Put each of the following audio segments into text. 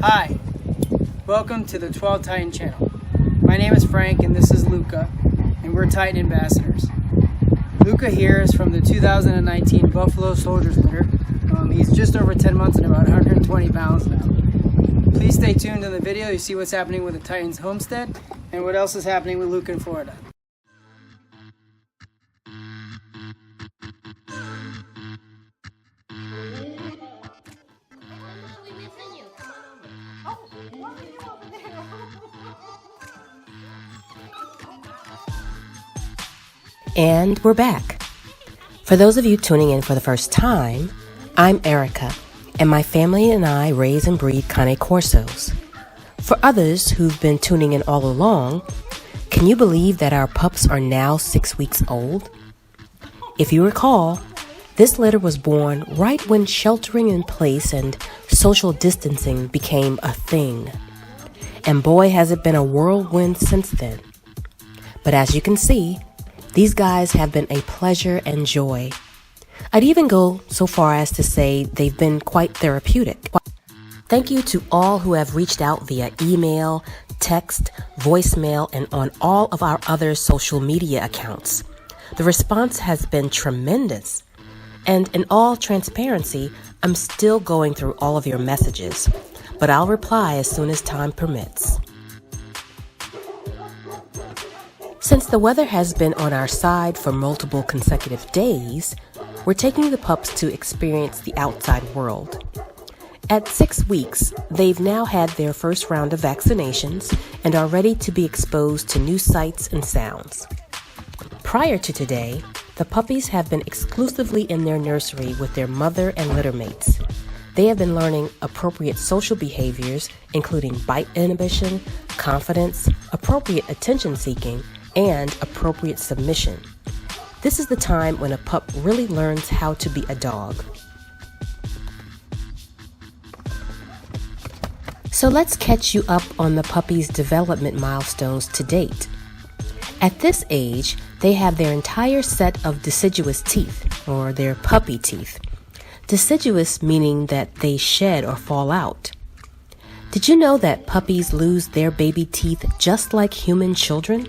Hi, welcome to the 12 Titan channel. My name is Frank and this is Luca, and we're Titan ambassadors. Luca here is from the 2019 Buffalo Soldiers litter. He's just over 10 months and about 120 pounds now. Please stay tuned in the video to see what's happening with the Titans homestead and what else is happening with Luca in Florida. And we're back. For those of you tuning in for the first time, I'm Erica, and my family and I raise and breed Cane Corsos. For others who've been tuning in all along, can you believe that our pups are now 6 weeks old? If you recall, this litter was born right when sheltering in place and social distancing became a thing. And boy, has it been a whirlwind since then. But as you can see, these guys have been a pleasure and joy. I'd even go so far as to say they've been quite therapeutic. Thank you to all who have reached out via email, text, voicemail, and on all of our other social media accounts. The response has been tremendous. And in all transparency, I'm still going through all of your messages, but I'll reply as soon as time permits. Since the weather has been on our side for multiple consecutive days, we're taking the pups to experience the outside world. At 6 weeks, they've now had their first round of vaccinations and are ready to be exposed to new sights and sounds. Prior to today, the puppies have been exclusively in their nursery with their mother and litter mates. They have been learning appropriate social behaviors, including bite inhibition, confidence, appropriate attention seeking, and appropriate submission. This is the time when a pup really learns how to be a dog. So let's catch you up on the puppy's development milestones to date. At this age, they have their entire set of deciduous teeth, or their puppy teeth. Deciduous meaning that they shed or fall out. Did you know that puppies lose their baby teeth just like human children?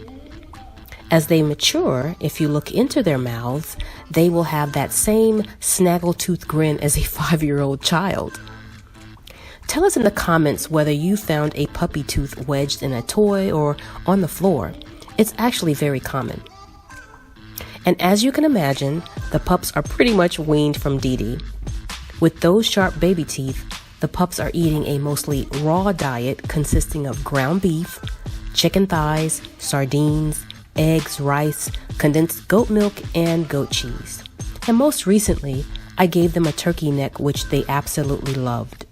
As they mature, if you look into their mouths, they will have that same snaggletooth grin as a 5-year-old child. Tell us in the comments whether you found a puppy tooth wedged in a toy or on the floor. It's actually very common. And as you can imagine, the pups are pretty much weaned from Dee. With those sharp baby teeth, the pups are eating a mostly raw diet consisting of ground beef, chicken thighs, sardines, eggs, rice, condensed goat milk, and goat cheese. And most recently, I gave them a turkey neck, which they absolutely loved.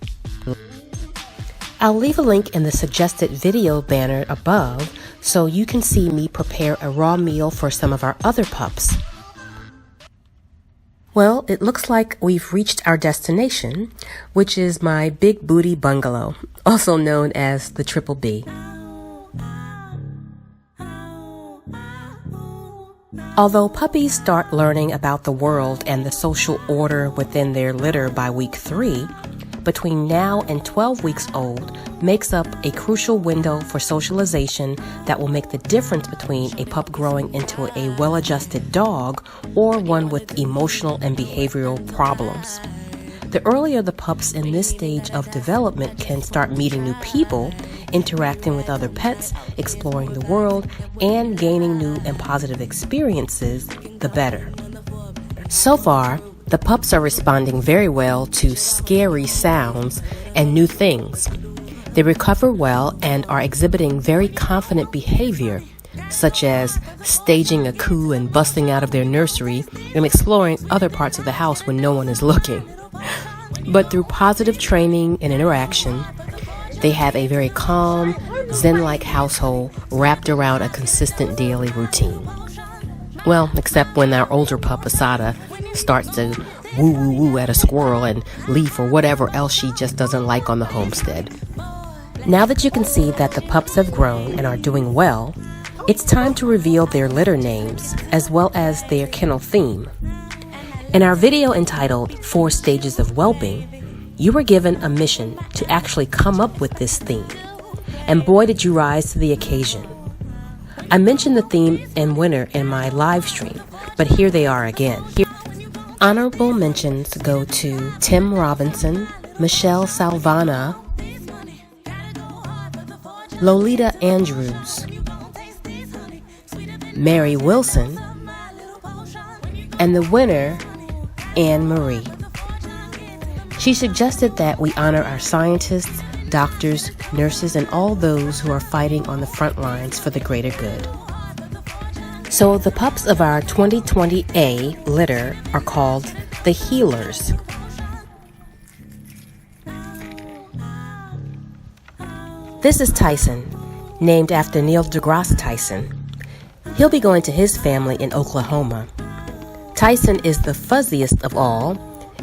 I'll leave a link in the suggested video banner above so you can see me prepare a raw meal for some of our other pups. Well, it looks like we've reached our destination, which is my big booty bungalow, also known as the Triple B. Although puppies start learning about the world and the social order within their litter by week 3, between now and 12 weeks old makes up a crucial window for socialization that will make the difference between a pup growing into a well-adjusted dog or one with emotional and behavioral problems. The earlier the pups in this stage of development can start meeting new people, interacting with other pets, exploring the world, and gaining new and positive experiences, the better. So far, the pups are responding very well to scary sounds and new things. They recover well and are exhibiting very confident behavior, such as staging a coup and busting out of their nursery and exploring other parts of the house when no one is looking. But through positive training and interaction, they have a very calm, zen-like household wrapped around a consistent daily routine. Well, except when our older pup, Asada, starts to woo-woo-woo at a squirrel and leave for whatever else she just doesn't like on the homestead. Now that you can see that the pups have grown and are doing well, it's time to reveal their litter names as well as their kennel theme. In our video entitled 4 Stages of Whelping, you were given a mission to actually come up with this theme. And boy, did you rise to the occasion. I mentioned the theme and winner in my live stream, but here they are again. Honorable mentions go to Tim Robinson, Michelle Salvana, Lolita Andrews, Mary Wilson, and the winner, Anne Marie. She suggested that we honor our scientists, doctors, nurses, and all those who are fighting on the front lines for the greater good. So the pups of our 2020A litter are called the Healers. This is Tyson, named after Neil deGrasse Tyson. He'll be going to his family in Oklahoma. Tyson is the fuzziest of all,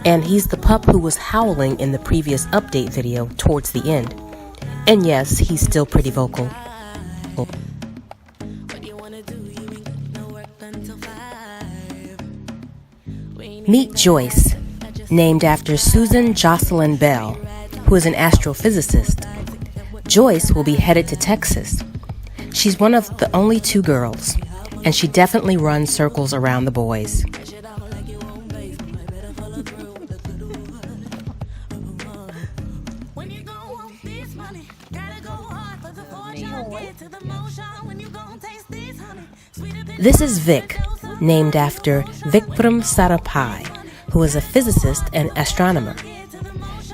and he's the pup who was howling in the previous update video towards the end. And yes, he's still pretty vocal. Meet Joyce, named after Susan Jocelyn Bell, who is an astrophysicist. Joyce will be headed to Texas. She's one of the only 2 girls, and she definitely runs circles around the boys. This is Vic, named after Vikram Sarabhai, who is a physicist and astronomer.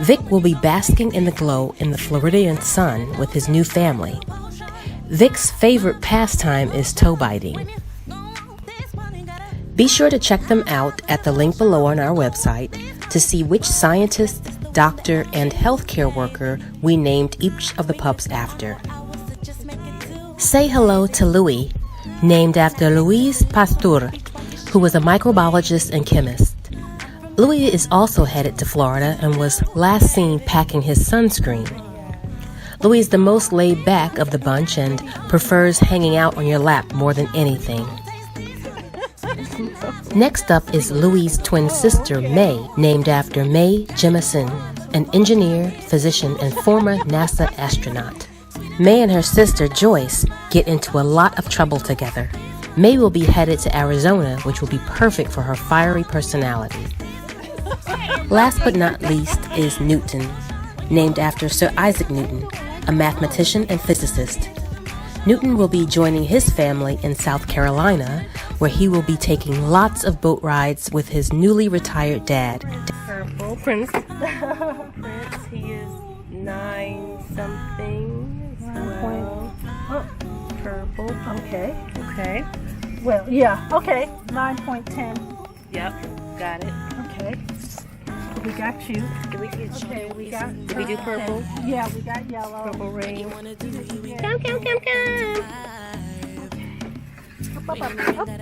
Vic will be basking in the glow in the Floridian sun with his new family. Vic's favorite pastime is toe biting. Be sure to check them out at the link below on our website to see which scientist, doctor, and healthcare worker we named each of the pups after. Say hello to Louis, named after Louise Pasteur, who was a microbiologist and chemist. Louis is also headed to Florida and was last seen packing his sunscreen. Louis is the most laid back of the bunch and prefers hanging out on your lap more than anything. Next up is Louis' twin sister, May, named after Mae Jemison, an engineer, physician, and former NASA astronaut. May and her sister, Joyce, get into a lot of trouble together. May will be headed to Arizona, which will be perfect for her fiery personality. Last but not least is Newton, named after Sir Isaac Newton, a mathematician and physicist. Newton will be joining his family in South Carolina, where he will be taking lots of boat rides with his newly retired dad. Purple Prince. Prince, he is 9 something. Well, purple. Okay. Okay. Well, yeah. Okay. 9.10. Yep. Got it. Okay. We got you. Did we get Okay. We got. Did we do purple? Yeah, we got yellow. Purple rain. Yeah. Come, come, come, come. Up, up, up, up. 9.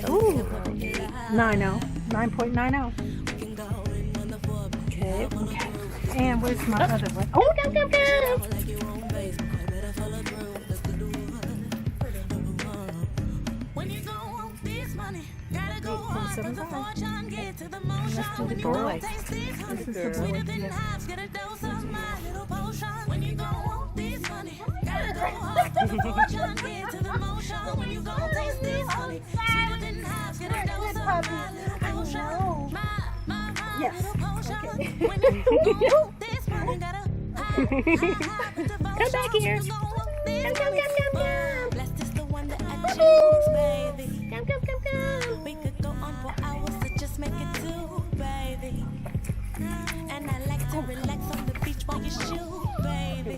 Ooh. 90. 9.90. Okay. Okay. And where's my other one? Oh, Come, come, come. Let's do the Boy. This is the boy. Yes. Yes. Okay. Come back here. Come, come, come, come, come. Come, come, come, come. We could go on for hours, so just make it 2, baby. And I like to relax on the beach while you shoot, baby.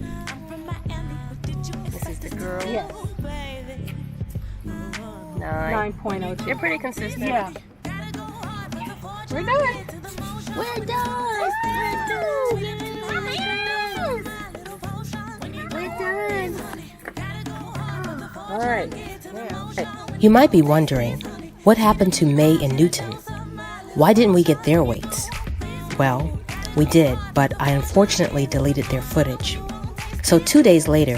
I'm from Miami, but did you This is the girl. Yes. baby? 9. 9.02. You're pretty consistent. Yeah. We're done. We're done. We're done. All right. You might be wondering, what happened to May and Newton? Why didn't we get their weights? Well, we did, but I unfortunately deleted their footage. So 2 days later,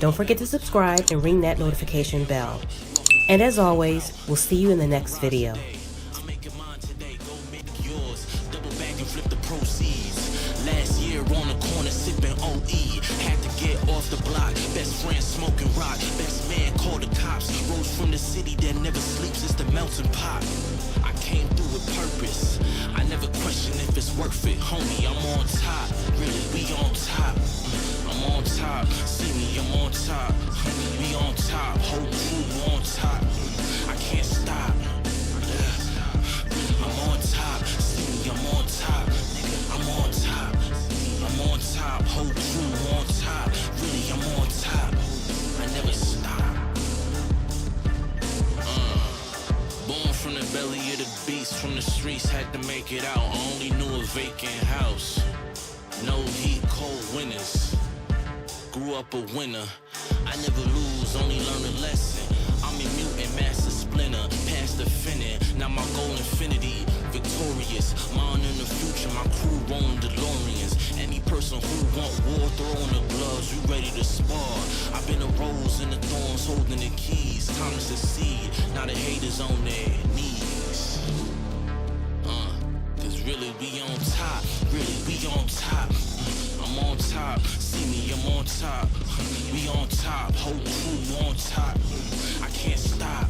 Don't forget to subscribe and ring that notification bell. And as always, we'll see you in the next video. I'm making mine today, go make yours. Double back and flip the proceeds. Last year on the corner sipping OE. Had to get off the block. Best friend smoking rock. Best man called the cops. Rose from the city that never sleeps. It's the melting pot. I came through with purpose. I never question if it's worth it. Homie, I'm on top. Really, we on top. I'm on top. See me, I'm on top. We on top. Whole crew on top. I can't stop. I'm on top. See me, I'm on top. I'm on top. I'm on top. Whole crew on top. Really, I'm on top. I never stop. Born from the belly of the beast, from the streets, had to make it out. I only knew a vacant house. No heat, cold winters. Grew up a winner. I never lose, only learn a lesson. I'm a mutant, master splinter, past the finning. Now my goal infinity, victorious. Mine in the future, my crew rolling DeLoreans. Any person who want war, throw on the gloves, you ready to spar. I've been a rose in the thorns, holding the keys. Time to succeed, now the haters on their knees. Cause really we on top, really we on top. I'm on top, see me, I'm on top. We on top, whole crew on top. I can't stop.